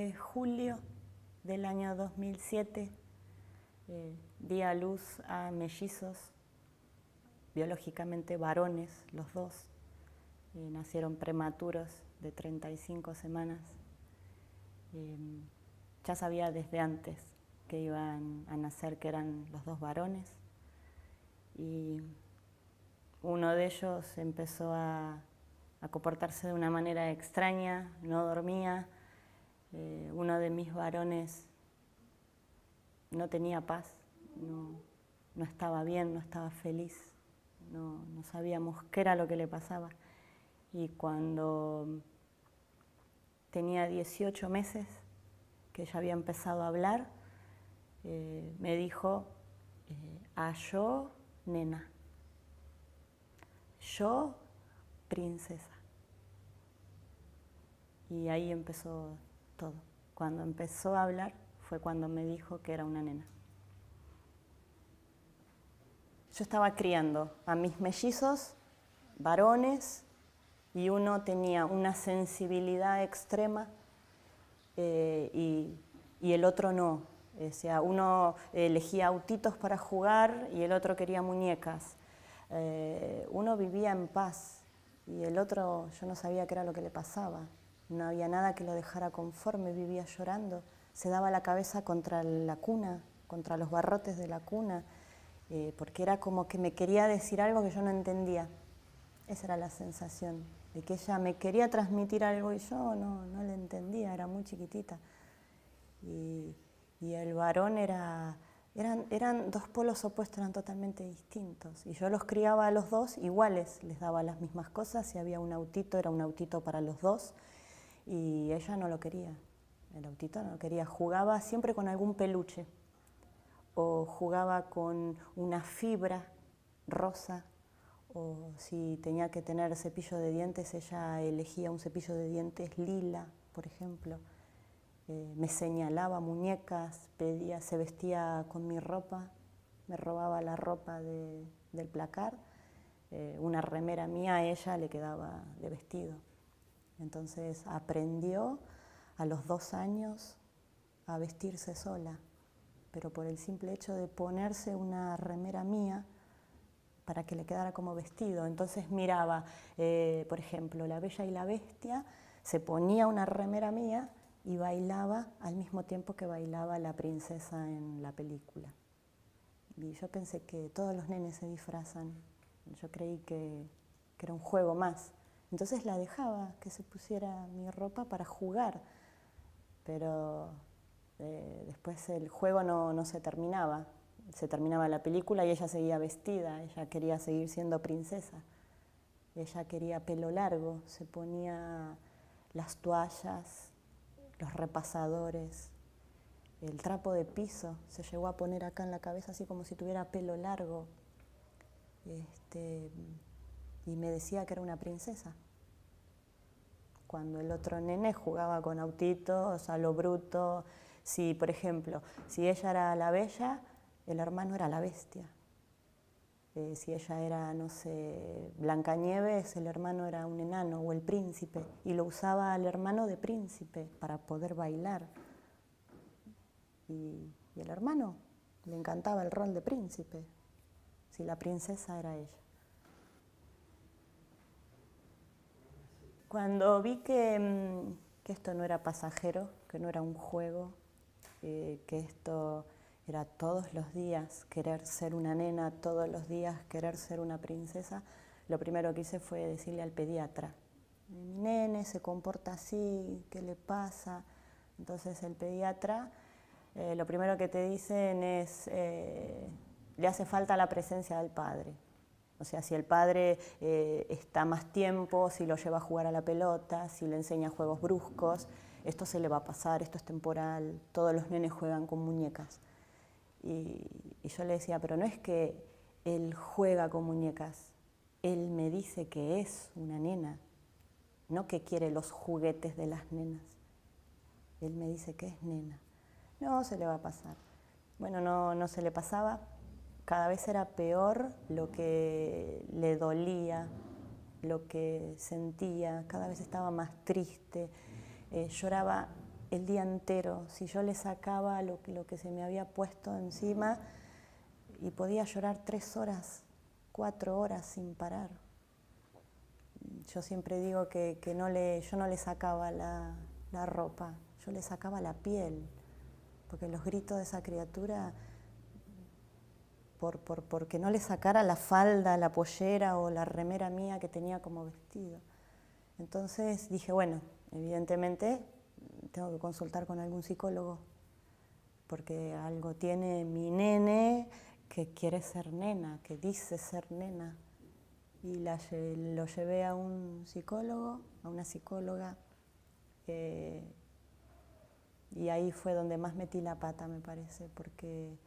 de julio del año 2007 di a luz a mellizos, biológicamente varones los dos. Nacieron prematuros de 35 semanas. Ya sabía desde antes que iban a nacer, que eran los dos varones. Y uno de ellos empezó a comportarse de una manera extraña, no dormía. Uno de mis varones no tenía paz, no estaba bien, no estaba feliz, no sabíamos qué era lo que le pasaba. Y cuando tenía 18 meses, que ya había empezado a hablar, me dijo, yo, nena, yo, princesa. Y ahí empezó todo. Cuando empezó a hablar fue cuando me dijo que era una nena. Yo estaba criando a mis mellizos, varones, y uno tenía una sensibilidad extrema y el otro no. O sea, uno elegía autitos para jugar y el otro quería muñecas. Uno vivía en paz y el otro yo no sabía qué era lo que le pasaba. No había nada que lo dejara conforme, vivía llorando. Se daba la cabeza contra la cuna, contra los barrotes de la cuna, porque era como que me quería decir algo que yo no entendía. Esa era la sensación, de que ella me quería transmitir algo y yo no le entendía, era muy chiquitita. Y el varón eran dos polos opuestos, eran totalmente distintos. Y yo los criaba a los dos iguales, les daba las mismas cosas. Si había un autito, era un autito para los dos. Y ella no lo quería, el autito no lo quería. Jugaba siempre con algún peluche o jugaba con una fibra rosa, o si tenía que tener cepillo de dientes, ella elegía un cepillo de dientes lila, por ejemplo. Me señalaba muñecas, pedía, se vestía con mi ropa, me robaba la ropa del placar. Una remera mía a ella le quedaba de vestido. Entonces aprendió a los 2 años a vestirse sola, pero por el simple hecho de ponerse una remera mía para que le quedara como vestido. Entonces miraba, por ejemplo, La Bella y la Bestia, se ponía una remera mía y bailaba al mismo tiempo que bailaba la princesa en la película. Y yo pensé que todos los nenes se disfrazan. Yo creí que era un juego más. Entonces la dejaba que se pusiera mi ropa para jugar, pero después el juego no se terminaba. Se terminaba la película y ella seguía vestida, ella quería seguir siendo princesa. Ella quería pelo largo, se ponía las toallas, los repasadores, el trapo de piso, se llegó a poner acá en la cabeza así como si tuviera pelo largo. Y me decía que era una princesa. Cuando el otro nene jugaba con autitos, a lo bruto. Si, por ejemplo, si ella era la bella, el hermano era la bestia. Si ella era, no sé, Blancanieves, el hermano era un enano o el príncipe. Y lo usaba al hermano de príncipe para poder bailar. Y el hermano le encantaba el rol de príncipe. Si la princesa era ella. Cuando vi que esto no era pasajero, que no era un juego, que esto era todos los días querer ser una nena, todos los días querer ser una princesa, lo primero que hice fue decirle al pediatra, mi nene se comporta así, ¿qué le pasa? Entonces el pediatra, lo primero que te dicen es, le hace falta la presencia del padre. O sea, si el padre está más tiempo, si lo lleva a jugar a la pelota, si le enseña juegos bruscos, esto se le va a pasar, esto es temporal, todos los nenes juegan con muñecas. Y yo le decía, pero no es que él juega con muñecas, él me dice que es una nena, no que quiere los juguetes de las nenas. Él me dice que es nena. No, se le va a pasar. Bueno, no se le pasaba. Cada vez era peor lo que le dolía, lo que sentía, cada vez estaba más triste, lloraba el día entero. Si yo le sacaba lo que se me había puesto encima, y podía llorar 3 horas, 4 horas sin parar. Yo siempre digo que yo no le sacaba la ropa, yo le sacaba la piel, porque los gritos de esa criatura, porque no le sacara la falda, la pollera o la remera mía que tenía como vestido. Entonces dije, bueno, evidentemente tengo que consultar con algún psicólogo, porque algo tiene mi nene que quiere ser nena, que dice ser nena. Y lo llevé a un psicólogo, a una psicóloga, y ahí fue donde más metí la pata, me parece, porque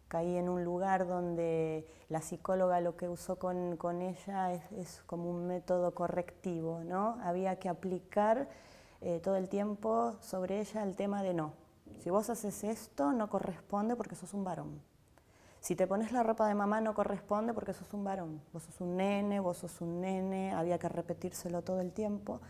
caí en un lugar donde la psicóloga lo que usó con ella es como un método correctivo, ¿no? Había que aplicar todo el tiempo sobre ella el tema de no. Si vos haces esto, no corresponde porque sos un varón. Si te pones la ropa de mamá, no corresponde porque sos un varón. Vos sos un nene, vos sos un nene, había que repetírselo todo el tiempo.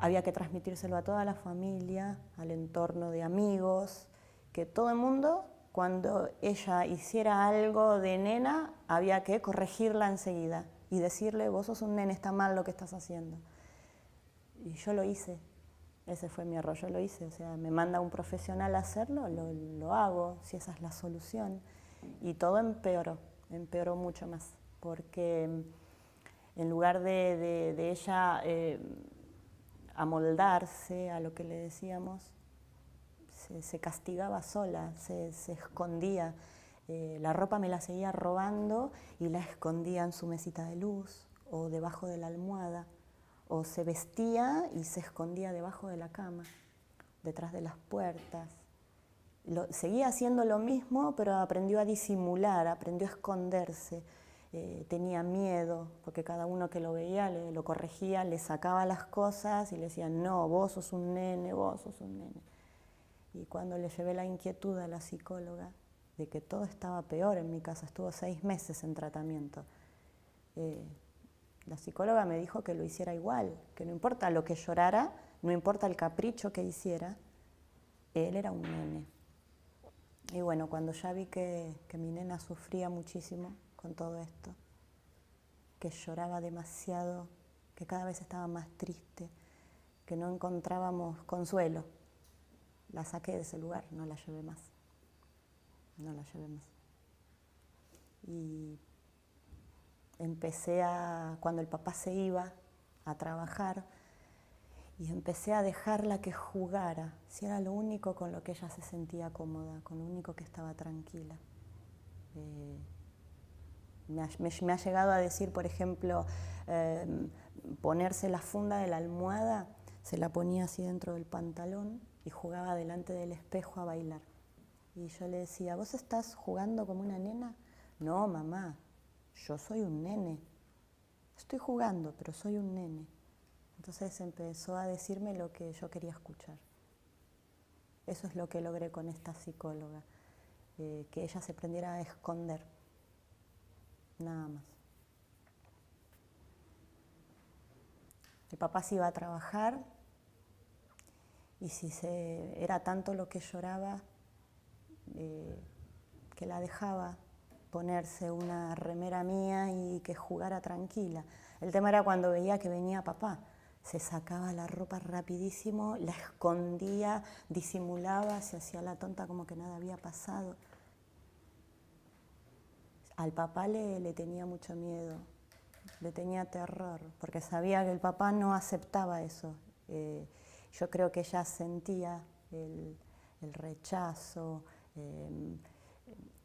Había que transmitírselo a toda la familia, al entorno de amigos, que todo el mundo, cuando ella hiciera algo de nena, había que corregirla enseguida y decirle, vos sos un nene, está mal lo que estás haciendo. Y yo lo hice, ese fue mi error, yo lo hice, o sea, me manda un profesional a hacerlo, lo hago, si esa es la solución. Y todo empeoró mucho más, porque en lugar de ella amoldarse a lo que le decíamos, se castigaba sola, se escondía. La ropa me la seguía robando y la escondía en su mesita de luz o debajo de la almohada, o se vestía y se escondía debajo de la cama, detrás de las puertas. Seguía haciendo lo mismo, pero aprendió a disimular, aprendió a esconderse. Tenía miedo, porque cada uno que lo veía lo corregía, le sacaba las cosas y le decía, no, vos sos un nene, vos sos un nene. Y cuando le llevé la inquietud a la psicóloga de que todo estaba peor en mi casa, estuvo 6 meses en tratamiento, la psicóloga me dijo que lo hiciera igual, que no importa lo que llorara, no importa el capricho que hiciera, él era un nene. Y bueno, cuando ya vi que mi nena sufría muchísimo con todo esto, que lloraba demasiado, que cada vez estaba más triste, que no encontrábamos consuelo, la saqué de ese lugar, no la llevé más. No la llevé más. Y cuando el papá se iba a trabajar, y empecé a dejarla que jugara, si era lo único con lo que ella se sentía cómoda, con lo único que estaba tranquila. Me ha llegado a decir, por ejemplo, ponerse la funda de la almohada, se la ponía así dentro del pantalón y jugaba delante del espejo a bailar. Y yo le decía, ¿vos estás jugando como una nena? No, mamá, yo soy un nene. Estoy jugando, pero soy un nene. Entonces empezó a decirme lo que yo quería escuchar. Eso es lo que logré con esta psicóloga, que ella se aprendiera a esconder, nada más. El papá se iba a trabajar y si era tanto lo que lloraba, que la dejaba ponerse una remera mía y que jugara tranquila. El tema era cuando veía que venía papá. Se sacaba la ropa rapidísimo, la escondía, disimulaba, se hacía la tonta como que nada había pasado. Al papá le tenía mucho miedo, le tenía terror, porque sabía que el papá no aceptaba eso. Yo creo que ella sentía el rechazo,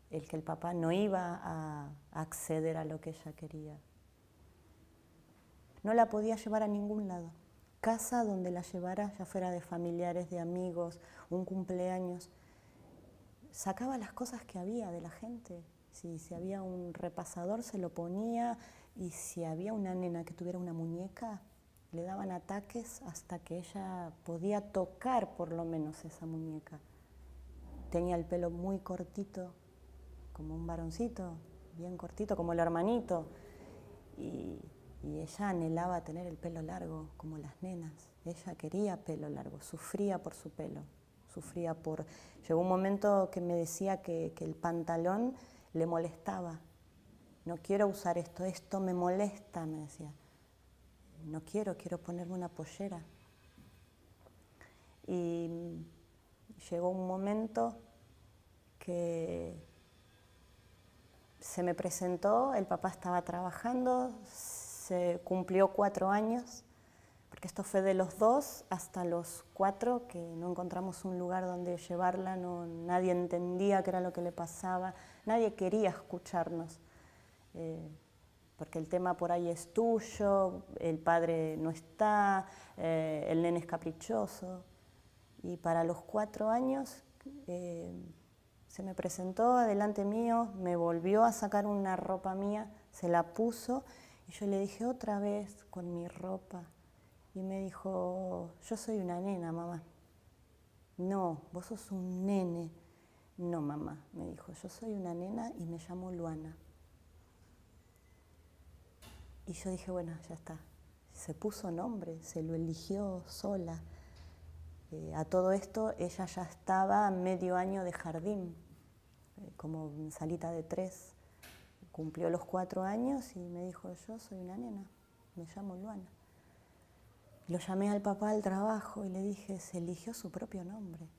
el que el papá no iba a acceder a lo que ella quería. No la podía llevar a ningún lado. Casa donde la llevara, ya fuera de familiares, de amigos, un cumpleaños, sacaba las cosas que había de la gente. Si había un repasador se lo ponía, y si había una nena que tuviera una muñeca, le daban ataques hasta que ella podía tocar por lo menos esa muñeca. Tenía el pelo muy cortito, como un varoncito, bien cortito, como el hermanito. Y Y ella anhelaba tener el pelo largo como las nenas. Ella quería pelo largo, sufría por su pelo. Llegó un momento que me decía que el pantalón le molestaba. No quiero usar esto me molesta, me decía. No quiero ponerme una pollera. Y llegó un momento que se me presentó, el papá estaba trabajando, se cumplió 4 años, porque esto fue de los 2 hasta los 4, que no encontramos un lugar donde llevarla, nadie entendía qué era lo que le pasaba, nadie quería escucharnos, porque el tema por ahí es tuyo, el padre no está, el nene es caprichoso. Y para los 4 años se me presentó adelante mío, me volvió a sacar una ropa mía, se la puso y yo le dije otra vez con mi ropa. Y me dijo, yo soy una nena, mamá. No, vos sos un nene. No, mamá, me dijo, yo soy una nena y me llamo Luana. Y yo dije, bueno, ya está. Se puso nombre, se lo eligió sola. A todo esto, ella ya estaba medio año de jardín, como salita de 3. Cumplió los 4 años y me dijo, yo soy una nena, me llamo Luana. Lo llamé al papá al trabajo y le dije, se eligió su propio nombre.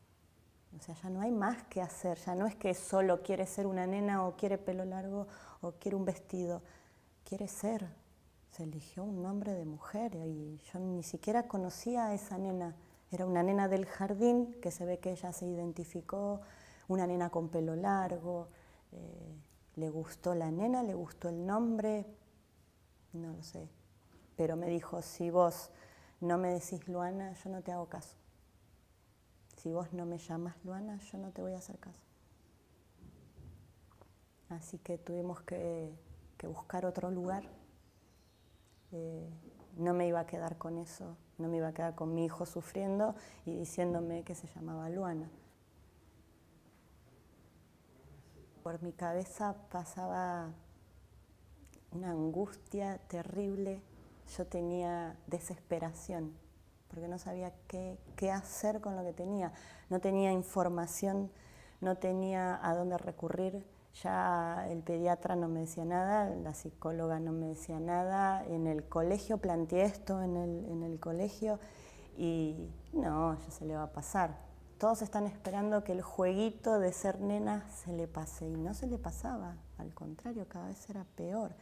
O sea, ya no hay más que hacer, ya no es que solo quiere ser una nena o quiere pelo largo o quiere un vestido, quiere ser. Se eligió un nombre de mujer y yo ni siquiera conocía a esa nena. Era una nena del jardín, que se ve que ella se identificó, una nena con pelo largo, le gustó la nena, le gustó el nombre, no lo sé. Pero me dijo, si vos no me decís Luana, yo no te hago caso. Si vos no me llamas Luana, yo no te voy a hacer caso. Así que tuvimos que buscar otro lugar. No me iba a quedar con eso, no me iba a quedar con mi hijo sufriendo y diciéndome que se llamaba Luana. Por mi cabeza pasaba una angustia terrible, yo tenía desesperación, porque no sabía qué hacer con lo que tenía. No tenía información, no tenía a dónde recurrir. Ya el pediatra no me decía nada, la psicóloga no me decía nada. En el colegio planteé esto, en el colegio, y no, ya se le va a pasar. Todos están esperando que el jueguito de ser nena se le pase, y no se le pasaba, al contrario, cada vez era peor.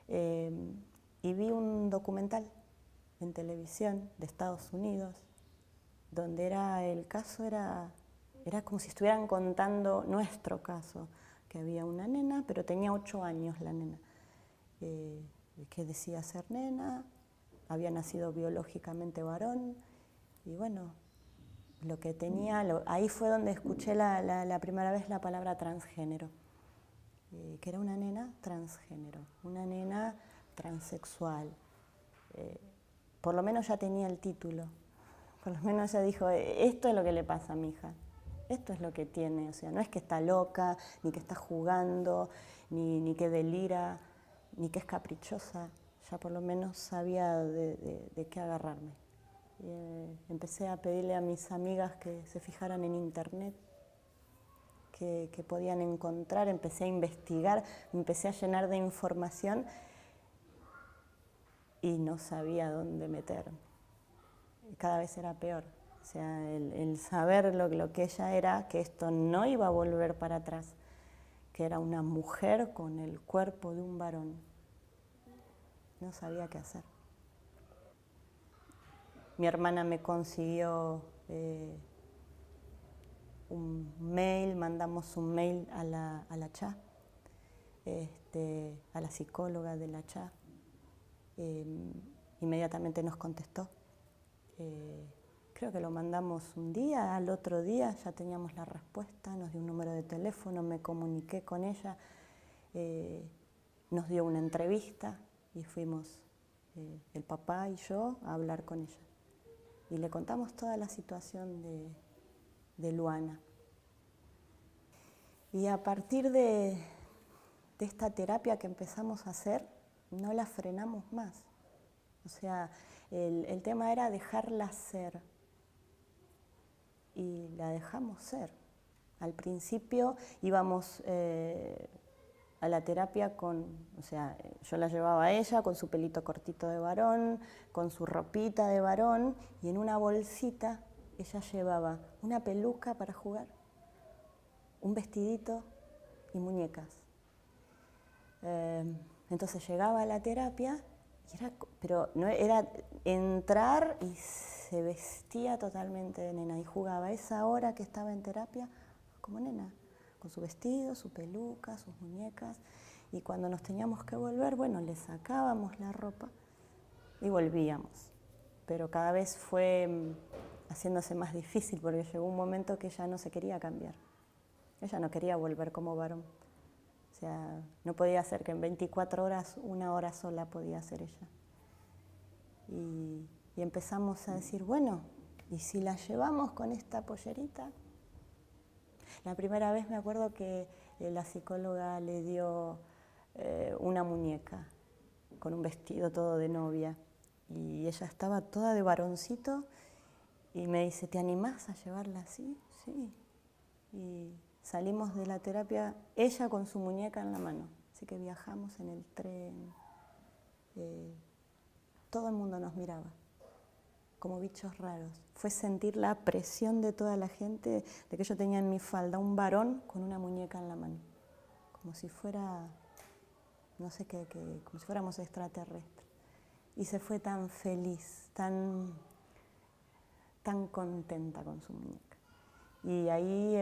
Y vi un documental en televisión de Estados Unidos, donde el caso era como si estuvieran contando nuestro caso, que había una nena, pero tenía 8 años la nena, que decía ser nena, había nacido biológicamente varón, y bueno, lo que tenía, ahí fue donde escuché la primera vez la palabra transgénero, que era una nena transgénero, una nena transexual. Por lo menos ya tenía el título, por lo menos ella dijo, esto es lo que le pasa a mi hija, esto es lo que tiene, o sea, no es que está loca, ni que está jugando, ni que delira, ni que es caprichosa, ya por lo menos sabía de qué agarrarme. Empecé a pedirle a mis amigas que se fijaran en internet, que podían encontrar, empecé a investigar, me empecé a llenar de información y no sabía dónde meterme. Cada vez era peor. O sea, el saber lo que ella era, que esto no iba a volver para atrás, que era una mujer con el cuerpo de un varón. No sabía qué hacer. Mi hermana me consiguió un mail, mandamos un mail a la CHA, a la psicóloga de la CHA. Inmediatamente nos contestó. Creo que lo mandamos un día, al otro día ya teníamos la respuesta, nos dio un número de teléfono, me comuniqué con ella, nos dio una entrevista y fuimos el papá y yo a hablar con ella. Y le contamos toda la situación de Luana. Y a partir de esta terapia que empezamos a hacer, no la frenamos más. O sea, el tema era dejarla ser y la dejamos ser. Al principio íbamos a la terapia o sea, yo la llevaba a ella con su pelito cortito de varón, con su ropita de varón, y en una bolsita ella llevaba una peluca para jugar, un vestidito y muñecas. Entonces llegaba a la terapia, pero no era entrar y se vestía totalmente de nena y jugaba esa hora que estaba en terapia como nena, con su vestido, su peluca, sus muñecas. Y cuando nos teníamos que volver, bueno, le sacábamos la ropa y volvíamos. Pero cada vez fue haciéndose más difícil porque llegó un momento que ella no se quería cambiar. Ella no quería volver como varón. O sea, no podía ser que en 24 horas, 1 hora sola podía ser ella. Y empezamos a decir, bueno, ¿y si la llevamos con esta pollerita? La primera vez me acuerdo que la psicóloga le dio una muñeca con un vestido todo de novia y ella estaba toda de varoncito y me dice, ¿te animás a llevarla así? Sí. Y salimos de la terapia, ella con su muñeca en la mano. Así que viajamos en el tren. Todo el mundo nos miraba, como bichos raros. Fue sentir la presión de toda la gente de que yo tenía en mi falda un varón con una muñeca en la mano. Como si fuera, no sé qué, como si fuéramos extraterrestres. Y se fue tan feliz, tan contenta con su muñeca. Y ahí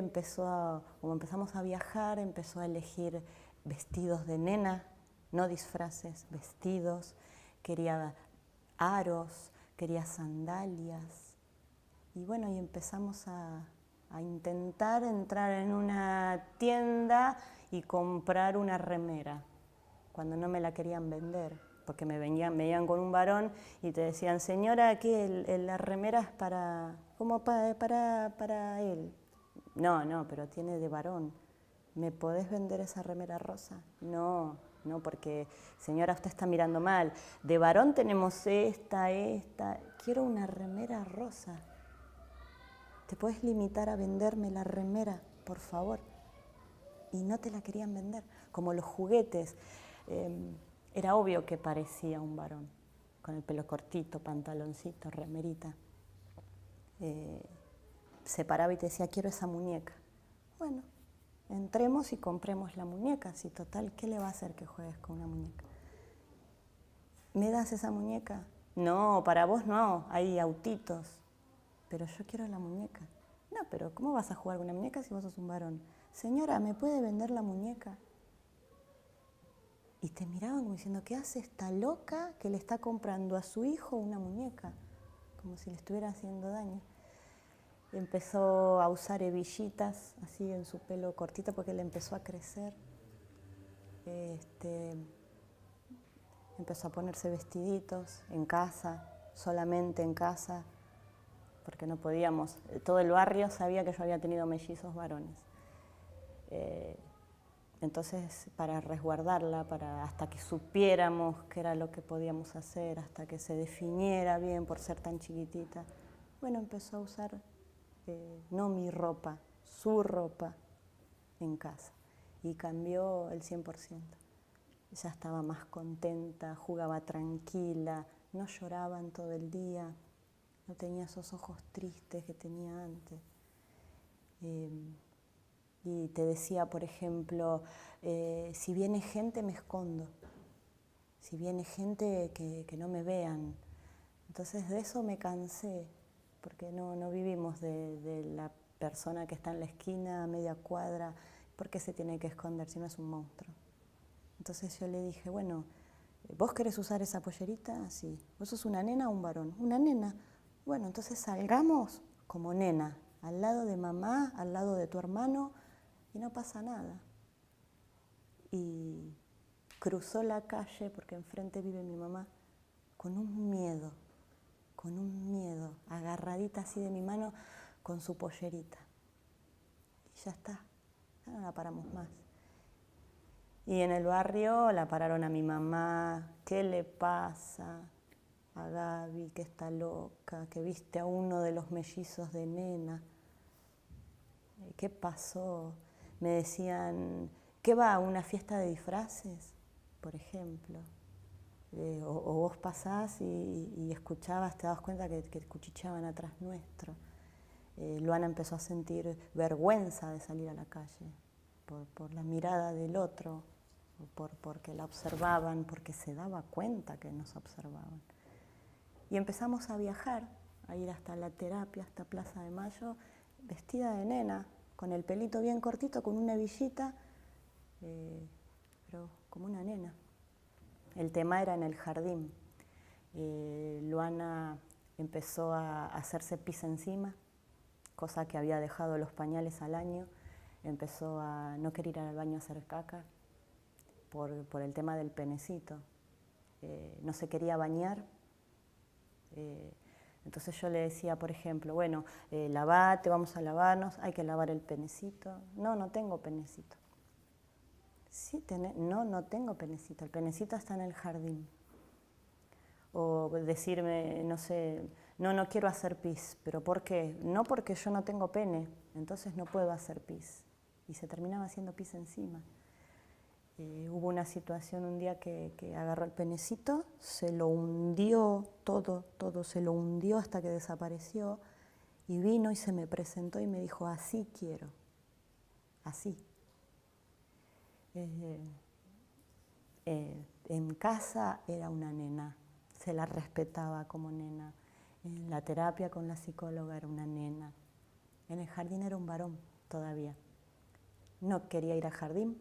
como empezamos a viajar, empezó a elegir vestidos de nena, no disfraces, vestidos. Quería aros, quería sandalias. Y bueno, y empezamos a intentar entrar en una tienda y comprar una remera, cuando no me la querían vender, porque me venían con un varón y te decían, señora, aquí la remera es como para él. No, pero tiene de varón. ¿Me podés vender esa remera rosa? No, porque señora, usted está mirando mal. De varón tenemos esta. Quiero una remera rosa. ¿Te podés limitar a venderme la remera, por favor? Y no te la querían vender. Como los juguetes. Era obvio que parecía un varón, con el pelo cortito, pantaloncito, remerita. Se paraba y te decía, quiero esa muñeca. Bueno, entremos y compremos la muñeca. Si total, ¿qué le va a hacer que juegues con una muñeca? ¿Me das esa muñeca? No, para vos no, hay autitos. Pero yo quiero la muñeca. No, pero ¿cómo vas a jugar con una muñeca si vos sos un varón? Señora, ¿me puede vender la muñeca? Y te miraban como diciendo, ¿qué hace esta loca que le está comprando a su hijo una muñeca? Como si le estuviera haciendo daño. Empezó a usar hebillitas así en su pelo cortito porque le empezó a crecer. Empezó a ponerse vestiditos en casa, solamente en casa, porque no podíamos. Todo el barrio sabía que yo había tenido mellizos varones. Entonces, para resguardarla, hasta que supiéramos qué era lo que podíamos hacer, hasta que se definiera bien por ser tan chiquitita, bueno, empezó a usar no mi ropa, su ropa en casa. Y cambió el 100%. Ella estaba más contenta, jugaba tranquila, no lloraba en todo el día, no tenía esos ojos tristes que tenía antes. Y te decía, por ejemplo, si viene gente me escondo, si viene gente que no me vean. Entonces de eso me cansé, porque no vivimos de la persona que está en la esquina a media cuadra, ¿por qué se tiene que esconder si no es un monstruo? Entonces yo le dije, bueno, ¿vos querés usar esa pollerita? Sí. ¿Vos sos una nena o un varón? Una nena. Bueno, entonces salgamos como nena, al lado de mamá, al lado de tu hermano, y no pasa nada. Y cruzó la calle, porque enfrente vive mi mamá, con un miedo, agarradita así de mi mano, con su pollerita. Y ya está, ya no la paramos más. Y en el barrio la pararon a mi mamá, ¿qué le pasa a Gaby, que está loca, que viste a uno de los mellizos de nena? ¿Qué pasó? Me decían, ¿qué va a una fiesta de disfraces, por ejemplo? O vos pasás y escuchabas, te dabas cuenta que cuchicheaban atrás nuestro. Luana empezó a sentir vergüenza de salir a la calle por la mirada del otro, porque la observaban, porque se daba cuenta que nos observaban. Y empezamos a viajar, a ir hasta la terapia, hasta Plaza de Mayo, vestida de nena, con el pelito bien cortito, con una hebillita, pero como una nena. El tema era en el jardín. Luana empezó a hacerse pis encima, cosa que había dejado los pañales al año. Empezó a no querer ir al baño a hacer caca por el tema del penecito. No se quería bañar. Entonces yo le decía, por ejemplo, bueno, lavate, vamos a lavarnos, hay que lavar el penecito. No, no tengo penecito. Sí, no tengo penecito, el penecito está en el jardín. O decirme, no sé, no quiero hacer pis, pero ¿por qué? No, porque yo no tengo pene, entonces no puedo hacer pis. Y se terminaba haciendo pis encima. Hubo una situación un día que agarró el penecito, se lo hundió todo se lo hundió hasta que desapareció, y vino y se me presentó y me dijo, así quiero, así. En casa era una nena, se la respetaba como nena. En la terapia con la psicóloga era una nena. En el jardín era un varón todavía. No quería ir al jardín.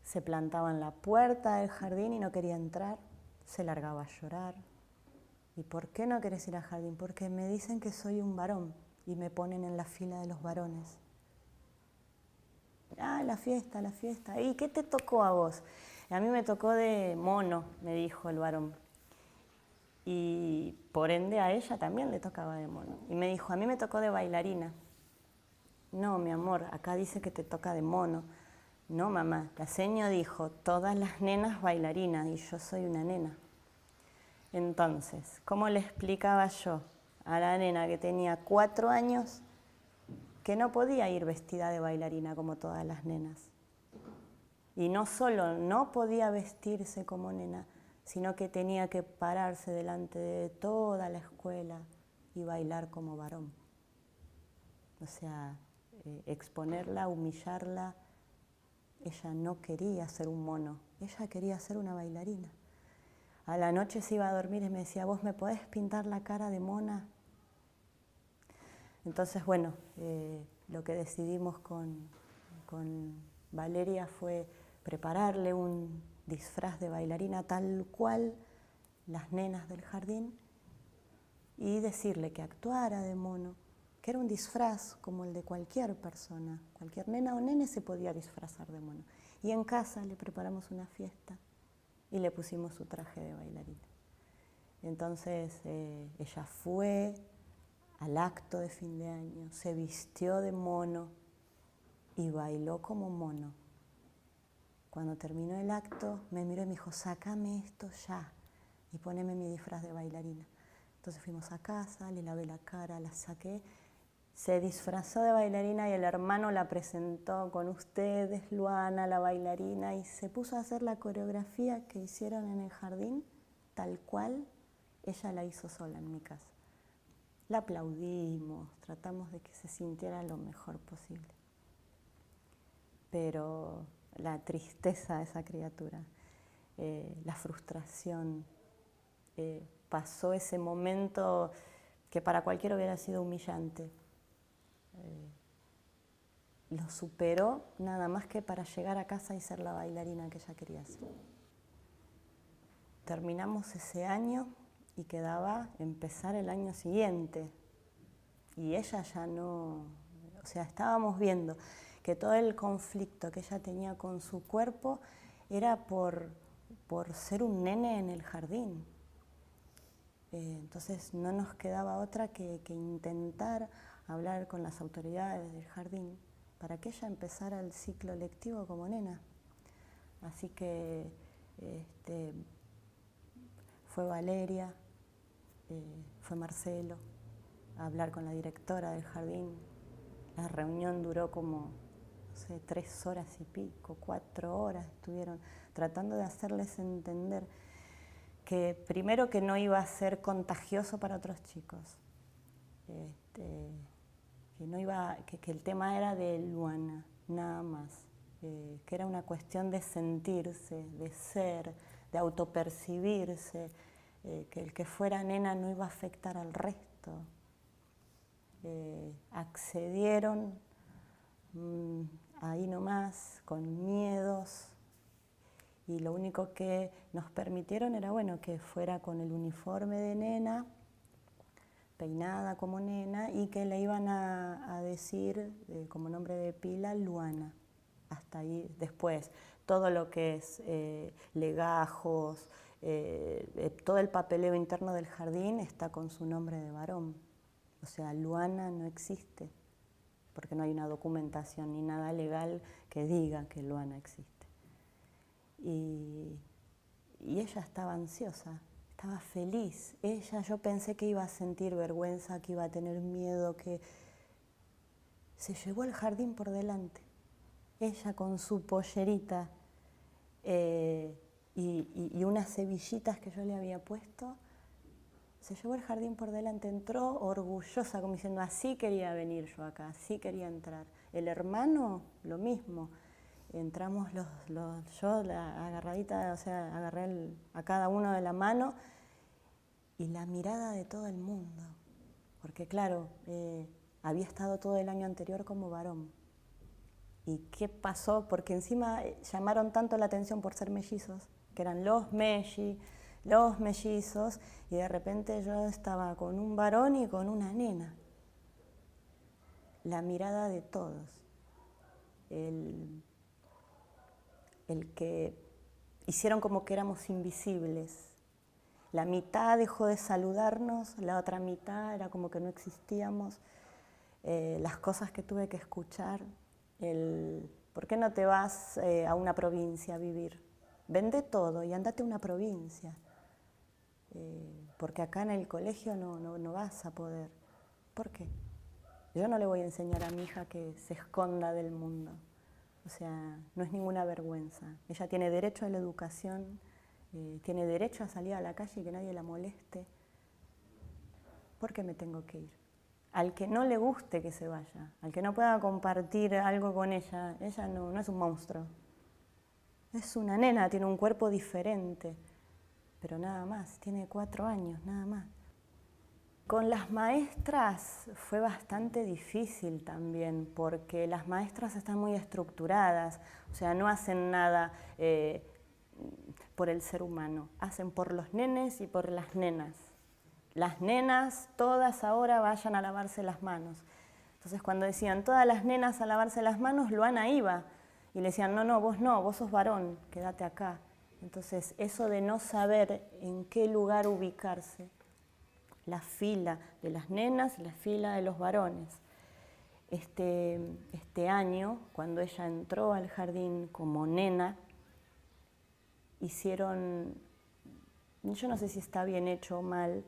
Se plantaba en la puerta del jardín y no quería entrar. Se largaba a llorar. ¿Y por qué no querés ir al jardín? Porque me dicen que soy un varón y me ponen en la fila de los varones. Ah, la fiesta. ¿Y qué te tocó a vos? A mí me tocó de mono, me dijo el varón. Y por ende a ella también le tocaba de mono. Y me dijo, a mí me tocó de bailarina. No, mi amor, acá dice que te toca de mono. No, mamá, la seño dijo, todas las nenas bailarinas y yo soy una nena. Entonces, ¿cómo le explicaba yo a la nena que tenía 4 años que no podía ir vestida de bailarina como todas las nenas? Y no solo no podía vestirse como nena, sino que tenía que pararse delante de toda la escuela y bailar como varón. O sea, exponerla, humillarla. Ella no quería ser un mono, ella quería ser una bailarina. A la noche se iba a dormir y me decía, ¿vos me podés pintar la cara de mona? Entonces, bueno, lo que decidimos con Valeria fue prepararle un disfraz de bailarina tal cual las nenas del jardín y decirle que actuara de mono, que era un disfraz como el de cualquier persona, cualquier nena o nene se podía disfrazar de mono. Y en casa le preparamos una fiesta y le pusimos su traje de bailarina. Entonces ella fue al acto de fin de año, se vistió de mono y bailó como mono. Cuando terminó el acto, me miró y me dijo, sácame esto ya y poneme mi disfraz de bailarina. Entonces fuimos a casa, le lavé la cara, la saqué, se disfrazó de bailarina y el hermano la presentó con ustedes, Luana, la bailarina, y se puso a hacer la coreografía que hicieron en el jardín, tal cual ella la hizo sola en mi casa. La aplaudimos, tratamos de que se sintiera lo mejor posible. Pero la tristeza de esa criatura, la frustración, pasó ese momento que para cualquiera hubiera sido humillante. Lo superó nada más que para llegar a casa y ser la bailarina que ella quería ser. Terminamos ese año y quedaba empezar el año siguiente. Y ella ya no, o sea, estábamos viendo que todo el conflicto que ella tenía con su cuerpo era por ser un nene en el jardín. Entonces no nos quedaba otra que intentar hablar con las autoridades del jardín para que ella empezara el ciclo lectivo como nena. Así que fue Valeria, fue Marcelo a hablar con la directora del jardín. La reunión duró como, no sé, 3 horas y pico, 4 horas estuvieron tratando de hacerles entender que primero que no iba a ser contagioso para otros chicos, que el tema era de Luana, nada más, que era una cuestión de sentirse, de ser, de autopercibirse, que el que fuera nena no iba a afectar al resto. Accedieron ahí nomás, con miedos, y lo único que nos permitieron era, bueno, que fuera con el uniforme de nena, peinada como nena, y que le iban a decir como nombre de pila Luana. Hasta ahí. Después, todo lo que es legajos, todo el papeleo interno del jardín está con su nombre de varón. O sea, Luana no existe, porque no hay una documentación ni nada legal que diga que Luana existe. Y ella estaba ansiosa, estaba feliz. Yo pensé que iba a sentir vergüenza, que iba a tener miedo, que se llevó el jardín por delante. Ella con su pollerita y unas hebillitas que yo le había puesto, se llevó el jardín por delante, entró orgullosa, como diciendo, así quería venir yo acá, así quería entrar. El hermano, lo mismo. Entramos yo la agarradita, o sea, agarré a cada uno de la mano, y la mirada de todo el mundo, porque claro, había estado todo el año anterior como varón. ¿Y qué pasó? Porque encima llamaron tanto la atención por ser mellizos, que eran los mellizos, y de repente yo estaba con un varón y con una nena. La mirada de todos. El que hicieron como que éramos invisibles. La mitad dejó de saludarnos, la otra mitad era como que no existíamos. Las cosas que tuve que escuchar, ¿por qué no te vas a una provincia a vivir? Vende todo y andate a una provincia, porque acá en el colegio no vas a poder. ¿Por qué? Yo no le voy a enseñar a mi hija que se esconda del mundo. O sea, no es ninguna vergüenza. Ella tiene derecho a la educación, tiene derecho a salir a la calle y que nadie la moleste. ¿Por qué me tengo que ir? Al que no le guste que se vaya, al que no pueda compartir algo con ella no es un monstruo. Es una nena, tiene un cuerpo diferente, pero nada más, tiene 4 años, nada más. Con las maestras fue bastante difícil también, porque las maestras están muy estructuradas, o sea, no hacen nada por el ser humano, hacen por los nenes y por las nenas. Las nenas, todas ahora vayan a lavarse las manos. Entonces cuando decían todas las nenas a lavarse las manos, Luana iba, y le decían, no, vos sos varón, quédate acá. Entonces eso de no saber en qué lugar ubicarse, la fila de las nenas y la fila de los varones. Este año, cuando ella entró al jardín como nena, hicieron, yo no sé si está bien hecho o mal,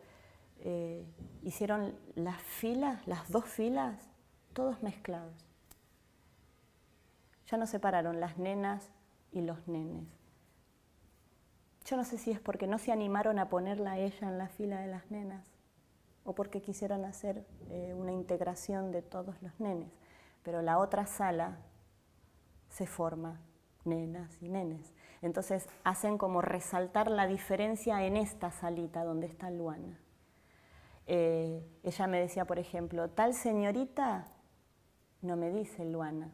hicieron las filas, las 2 filas, todos mezclados. Ya no separaron las nenas y los nenes. Yo no sé si es porque no se animaron a ponerla a ella en la fila de las nenas, o porque quisieron hacer una integración de todos los nenes. Pero la otra sala se forma nenas y nenes. Entonces hacen como resaltar la diferencia en esta salita donde está Luana. Ella me decía, por ejemplo, tal señorita, no me dice Luana.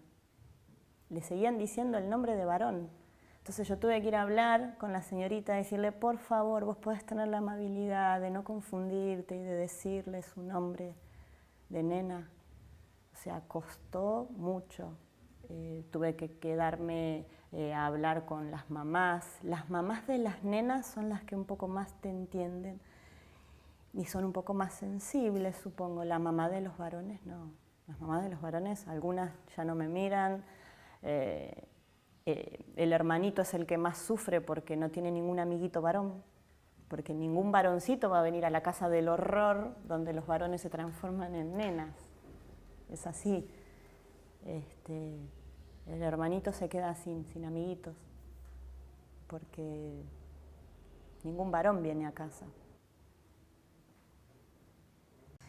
Le seguían diciendo el nombre de varón. Entonces yo tuve que ir a hablar con la señorita, decirle, por favor, vos podés tener la amabilidad de no confundirte y de decirle su nombre de nena. O sea, costó mucho. Tuve que quedarme a hablar con las mamás. Las mamás de las nenas son las que un poco más te entienden y son un poco más sensibles, supongo. La mamá de los varones no. Las mamás de los varones, algunas ya no me miran. El hermanito es el que más sufre porque no tiene ningún amiguito varón, porque ningún varoncito va a venir a la casa del horror donde los varones se transforman en nenas. Es así. El hermanito se queda sin amiguitos, porque ningún varón viene a casa.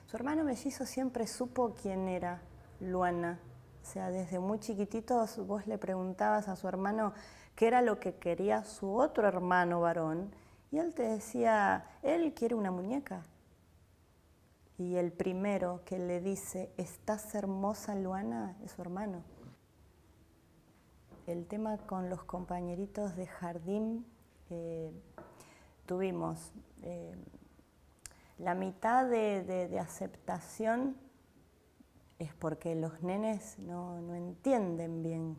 Su hermano mellizo siempre supo quién era Luana. O sea, desde muy chiquititos vos le preguntabas a su hermano qué era lo que quería su otro hermano varón y él te decía, él quiere una muñeca. Y el primero que le dice, estás hermosa Luana, es su hermano. El tema con los compañeritos de jardín, tuvimos la mitad de aceptación es porque los nenes no entienden bien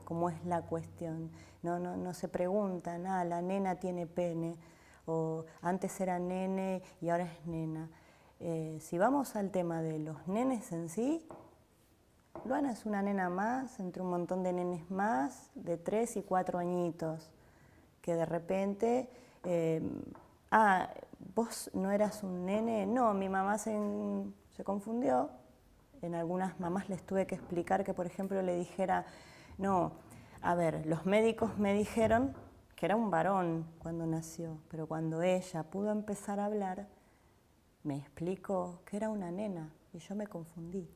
cómo es la cuestión, no se preguntan, la nena tiene pene, o antes era nene y ahora es nena. Si vamos al tema de los nenes en sí, Luana es una nena más, entre un montón de nenes más, de 3 y 4 añitos, que de repente, vos no eras un nene, no, mi mamá se confundió. En algunas mamás les tuve que explicar que, por ejemplo, le dijera, no, a ver, los médicos me dijeron que era un varón cuando nació, pero cuando ella pudo empezar a hablar, me explicó que era una nena y yo me confundí.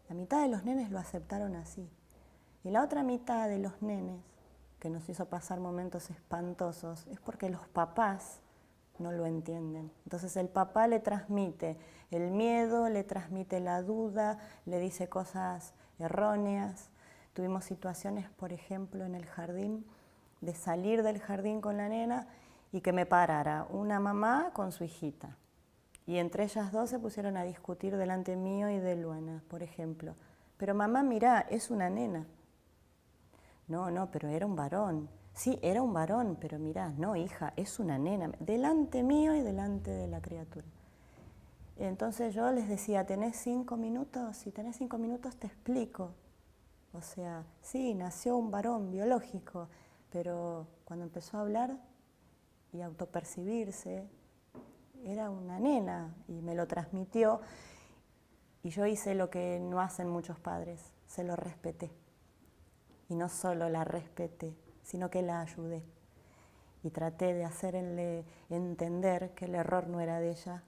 La mitad de los nenes lo aceptaron así. Y la otra mitad de los nenes, que nos hizo pasar momentos espantosos, es porque los papás no lo entienden. Entonces el papá le transmite el miedo, le transmite la duda, le dice cosas erróneas. Tuvimos situaciones, por ejemplo, en el jardín, de salir del jardín con la nena y que me parara una mamá con su hijita. Y entre ellas dos se pusieron a discutir delante mío y de Luana, por ejemplo. Pero mamá, mirá, es una nena. No, pero era un varón. Sí, era un varón, pero mirá, no, hija, es una nena. Delante mío y delante de la criatura. Entonces yo les decía, ¿tenés 5 minutos? Si tenés 5 minutos te explico. O sea, sí, nació un varón biológico, pero cuando empezó a hablar y autopercibirse, era una nena y me lo transmitió y yo hice lo que no hacen muchos padres, se lo respeté. Y no solo la respeté, sino que la ayudé. Y traté de hacerle entender que el error no era de ella,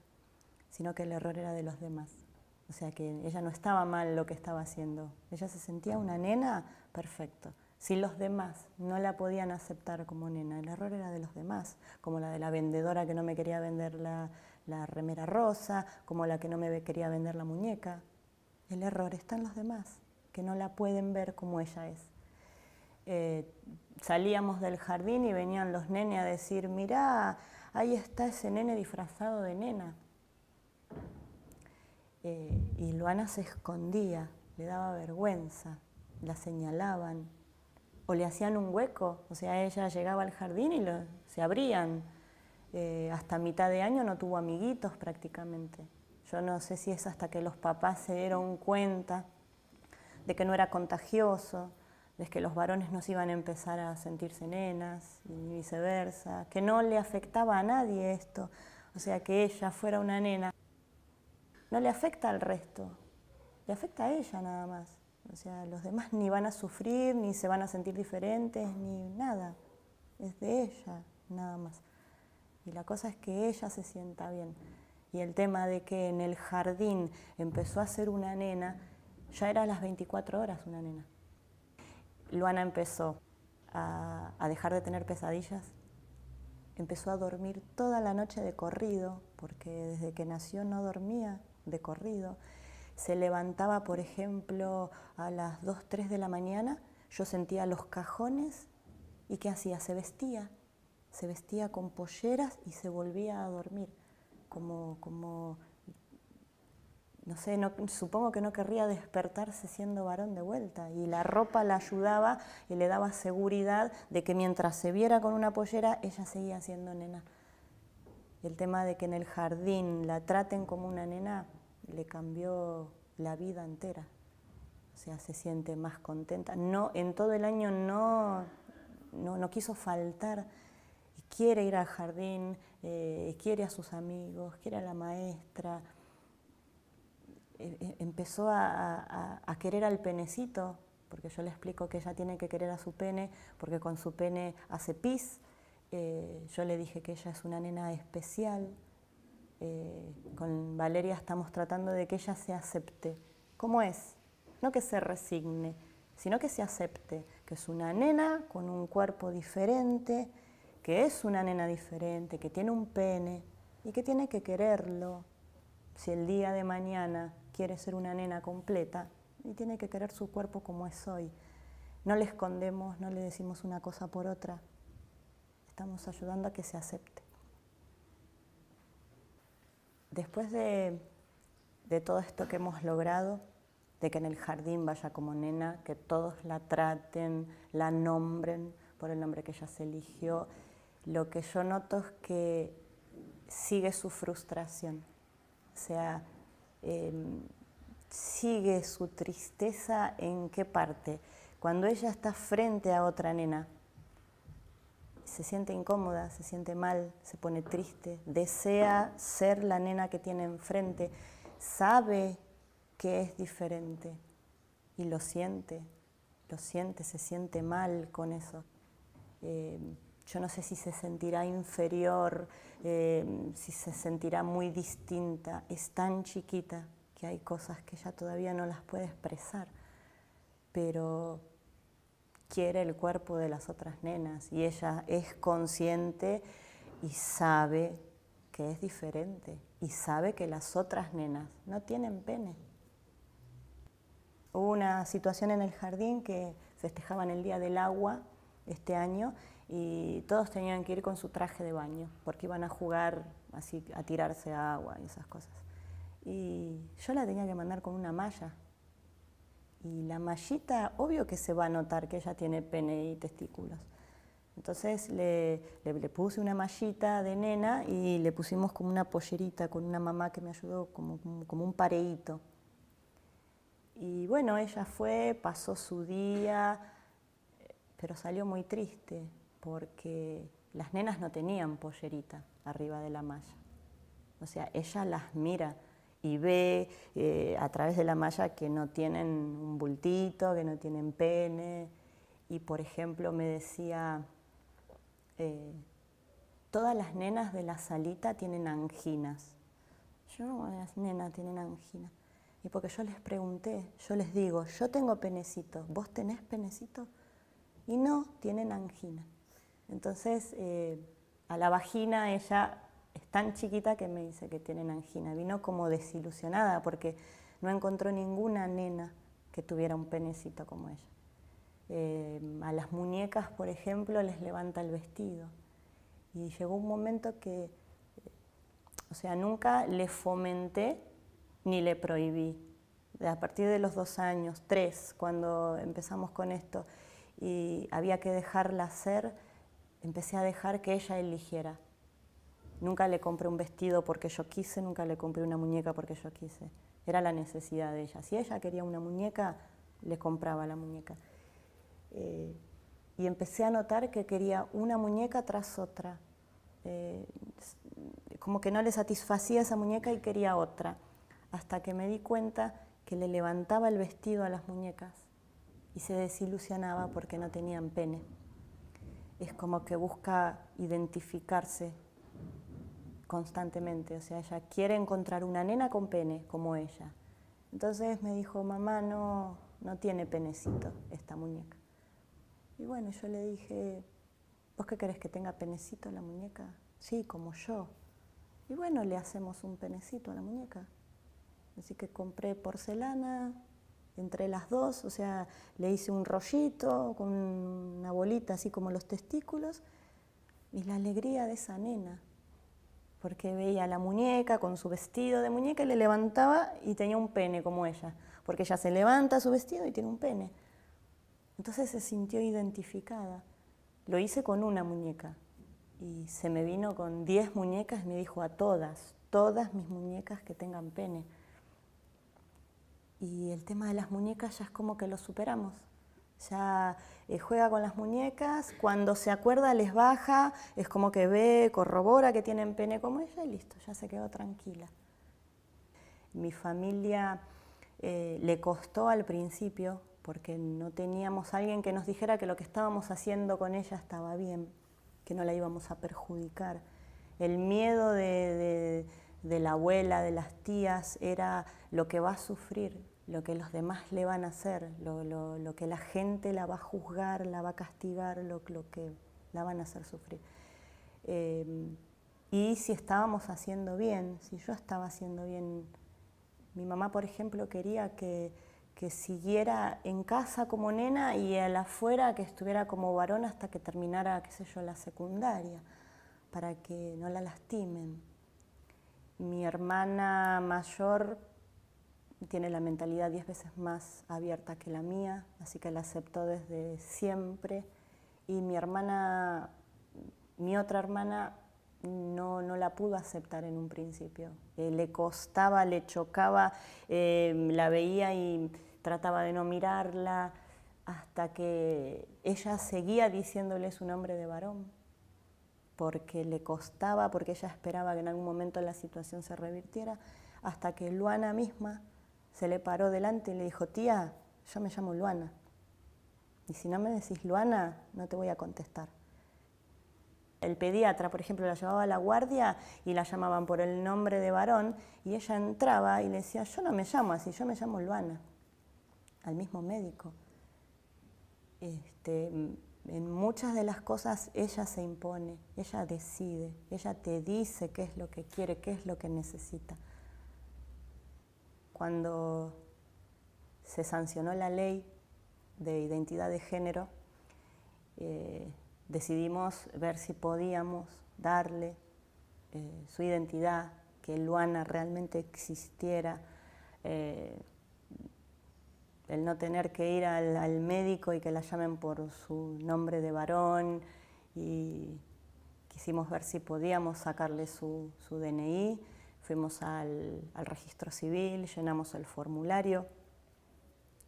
sino que el error era de los demás. O sea que ella no estaba mal lo que estaba haciendo. Ella se sentía una nena, perfecto. Si los demás no la podían aceptar como nena, el error era de los demás, como la de la vendedora que no me quería vender la remera rosa, como la que no me quería vender la muñeca. El error está en los demás, que no la pueden ver como ella es. Salíamos del jardín y venían los nenes a decir, mirá, ahí está ese nene disfrazado de nena. Y Luana se escondía, le daba vergüenza, la señalaban o le hacían un hueco, o sea, ella llegaba al jardín y se abrían. Hasta mitad de año no tuvo amiguitos prácticamente. Yo no sé si es hasta que los papás se dieron cuenta de que no era contagioso, de que los varones no se iban a empezar a sentirse nenas y viceversa, que no le afectaba a nadie esto, o sea, que ella fuera una nena. No le afecta al resto, le afecta a ella nada más. O sea, los demás ni van a sufrir, ni se van a sentir diferentes, ni nada. Es de ella, nada más. Y la cosa es que ella se sienta bien. Y el tema de que en el jardín empezó a ser una nena, ya era a las 24 horas una nena. Luana empezó a dejar de tener pesadillas, empezó a dormir toda la noche de corrido, porque desde que nació no dormía de corrido. Se levantaba, por ejemplo, a las 2, 3 de la mañana, yo sentía los cajones y ¿qué hacía? Se vestía con polleras y se volvía a dormir, como no sé, supongo que no querría despertarse siendo varón de vuelta, y la ropa la ayudaba y le daba seguridad de que mientras se viera con una pollera, ella seguía siendo nena. El tema de que en el jardín la traten como una nena le cambió la vida entera. O sea, se siente más contenta. No, en todo el año no quiso faltar, y quiere ir al jardín, quiere a sus amigos, quiere a la maestra. Empezó a querer al penecito, porque yo le explico que ella tiene que querer a su pene, porque con su pene hace pis. Yo le dije que ella es una nena especial. Con Valeria estamos tratando de que ella se acepte como es, no que se resigne, sino que se acepte, que es una nena con un cuerpo diferente, que es una nena diferente, que tiene un pene y que tiene que quererlo. Si el día de mañana quiere ser una nena completa, y tiene que querer su cuerpo como es hoy. No le escondemos, no le decimos una cosa por otra. Estamos ayudando a que se acepte. Después de todo esto que hemos logrado, de que en el jardín vaya como nena, que todos la traten, la nombren por el nombre que ella se eligió, lo que yo noto es que sigue su frustración. O sea, sigue su tristeza. ¿En qué parte? Cuando ella está frente a otra nena, se siente incómoda, se siente mal, se pone triste, desea ser la nena que tiene enfrente, sabe que es diferente y lo siente, se siente mal con eso. Yo no sé si se sentirá inferior, si se sentirá muy distinta. Es tan chiquita que hay cosas que ella todavía no las puede expresar, pero quiere el cuerpo de las otras nenas y ella es consciente y sabe que es diferente y sabe que las otras nenas no tienen pene. Hubo una situación en el jardín que festejaban el Día del Agua este año y todos tenían que ir con su traje de baño porque iban a jugar así, a tirarse agua y esas cosas. Y yo la tenía que mandar con una malla. Y la mallita, obvio que se va a notar que ella tiene pene y testículos. Entonces le puse una mallita de nena y le pusimos como una pollerita con una mamá que me ayudó, como un pareíto. Y bueno, ella fue, pasó su día, pero salió muy triste porque las nenas no tenían pollerita arriba de la malla. O sea, ella las mira y ve a través de la malla que no tienen un bultito, que no tienen pene. Y por ejemplo me decía, todas las nenas de la salita tienen anginas. Yo no, las nenas tienen anginas. Y porque yo les pregunté, yo les digo, yo tengo penecito, ¿vos tenés penecito? Y no, tienen angina. Entonces, a la vagina ella es tan chiquita que me dice que tienen angina. Vino como desilusionada porque no encontró ninguna nena que tuviera un penecito como ella. A las muñecas, por ejemplo, les levanta el vestido. Y llegó un momento que, o sea, nunca le fomenté ni le prohibí. A partir de los 2 años, 3, cuando empezamos con esto y había que dejarla hacer, empecé a dejar que ella eligiera. Nunca le compré un vestido porque yo quise, nunca le compré una muñeca porque yo quise. Era la necesidad de ella. Si ella quería una muñeca, le compraba la muñeca. Y empecé a notar que quería una muñeca tras otra. Como que no le satisfacía esa muñeca y quería otra. Hasta que me di cuenta que le levantaba el vestido a las muñecas y se desilusionaba porque no tenían pene. Es como que busca identificarse constantemente, o sea, ella quiere encontrar una nena con pene como ella. Entonces me dijo, mamá, no tiene penecito esta muñeca. Y bueno, yo le dije, ¿vos qué querés que tenga penecito la muñeca? Sí, como yo. Y bueno, le hacemos un penecito a la muñeca. Así que compré porcelana entre las dos, o sea, le hice un rollito con una bolita así como los testículos y la alegría de esa nena, porque veía a la muñeca con su vestido de muñeca y le levantaba y tenía un pene como ella, porque ella se levanta su vestido y tiene un pene. Entonces se sintió identificada. Lo hice con una muñeca y se me vino con 10 muñecas y me dijo a todas mis muñecas que tengan pene. Y el tema de las muñecas ya es como que lo superamos. Ya juega con las muñecas, cuando se acuerda les baja, es como que ve, corrobora que tienen pene como ella y listo, ya se quedó tranquila. Mi familia le costó al principio porque no teníamos a alguien que nos dijera que lo que estábamos haciendo con ella estaba bien, que no la íbamos a perjudicar. El miedo de la abuela, de las tías, era lo que va a sufrir, lo que los demás le van a hacer, lo que la gente la va a juzgar, la va a castigar, lo que la van a hacer sufrir. Y si estábamos haciendo bien, si yo estaba haciendo bien. Mi mamá, por ejemplo, quería que siguiera en casa como nena y al afuera que estuviera como varón hasta que terminara, qué sé yo, la secundaria, para que no la lastimen. Mi hermana mayor tiene la mentalidad 10 veces más abierta que la mía, así que la aceptó desde siempre. Y mi otra hermana, no la pudo aceptar en un principio. Le costaba, le chocaba, la veía y trataba de no mirarla, hasta que ella seguía diciéndole su nombre de varón, porque le costaba, porque ella esperaba que en algún momento la situación se revirtiera, hasta que Luana misma se le paró delante y le dijo: tía, yo me llamo Luana, y si no me decís Luana, no te voy a contestar. El pediatra, por ejemplo, la llevaba a la guardia y la llamaban por el nombre de varón y ella entraba y le decía: yo no me llamo así, yo me llamo Luana, al mismo médico. En muchas de las cosas ella se impone, ella decide, ella te dice qué es lo que quiere, qué es lo que necesita. Cuando se sancionó la ley de identidad de género, decidimos ver si podíamos darle su identidad, que Luana realmente existiera, el no tener que ir al médico y que la llamen por su nombre de varón, y quisimos ver si podíamos sacarle su DNI. Fuimos al registro civil, llenamos el formulario.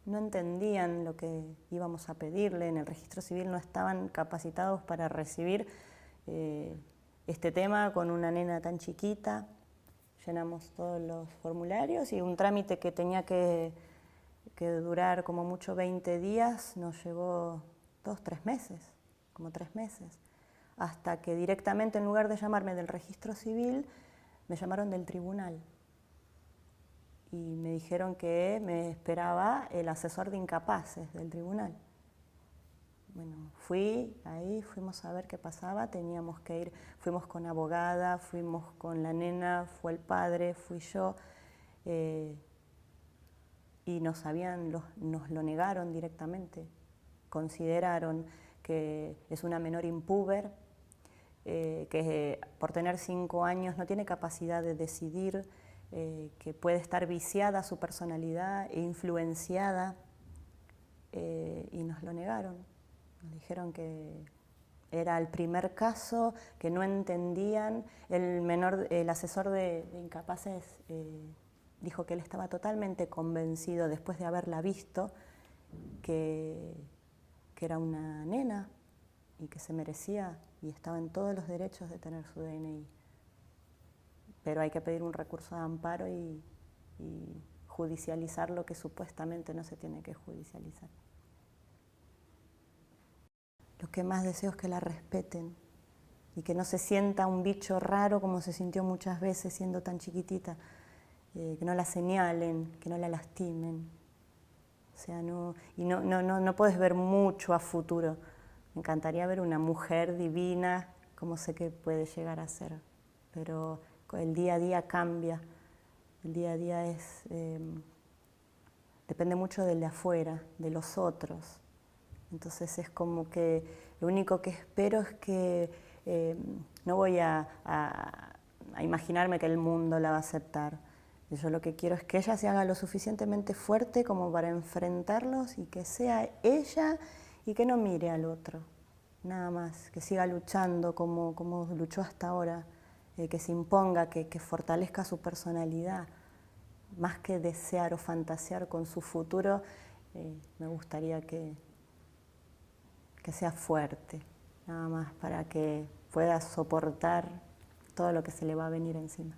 No entendían lo que íbamos a pedirle, en el registro civil no estaban capacitados para recibir este tema con una nena tan chiquita. Llenamos todos los formularios y un trámite que tenía que durar como mucho 20 días nos llevó 2, 3 meses, como 3 meses, hasta que directamente, en lugar de llamarme del registro civil, me llamaron del tribunal. Y me dijeron que me esperaba el asesor de incapaces del tribunal. Bueno, fuimos a ver qué pasaba, teníamos que ir, fuimos con abogada, fuimos con la nena, fue el padre, fui yo, y nos lo negaron directamente. Consideraron que es una menor impúber, que por tener 5 años no tiene capacidad de decidir, que puede estar viciada su personalidad e influenciada, y nos lo negaron. Nos dijeron que era el primer caso, que no entendían. El asesor de incapaces dijo que él estaba totalmente convencido, después de haberla visto, que era una nena y que se merecía y estaba en todos los derechos de tener su DNI. Pero hay que pedir un recurso de amparo y judicializar lo que supuestamente no se tiene que judicializar. Lo que más deseo es que la respeten y que no se sienta un bicho raro como se sintió muchas veces siendo tan chiquitita, que no la señalen, que no la lastimen. O sea, no puedes ver mucho a futuro. Me encantaría ver una mujer divina, como sé que puede llegar a ser, pero el día a día cambia. El día a día depende mucho del de afuera, de los otros. Entonces es como que lo único que espero es que no voy a imaginarme que el mundo la va a aceptar. Yo lo que quiero es que ella se haga lo suficientemente fuerte como para enfrentarlos y que sea ella y que no mire al otro, nada más, que siga luchando como luchó hasta ahora, que se imponga, que fortalezca su personalidad, más que desear o fantasear con su futuro, me gustaría que sea fuerte, nada más para que pueda soportar todo lo que se le va a venir encima.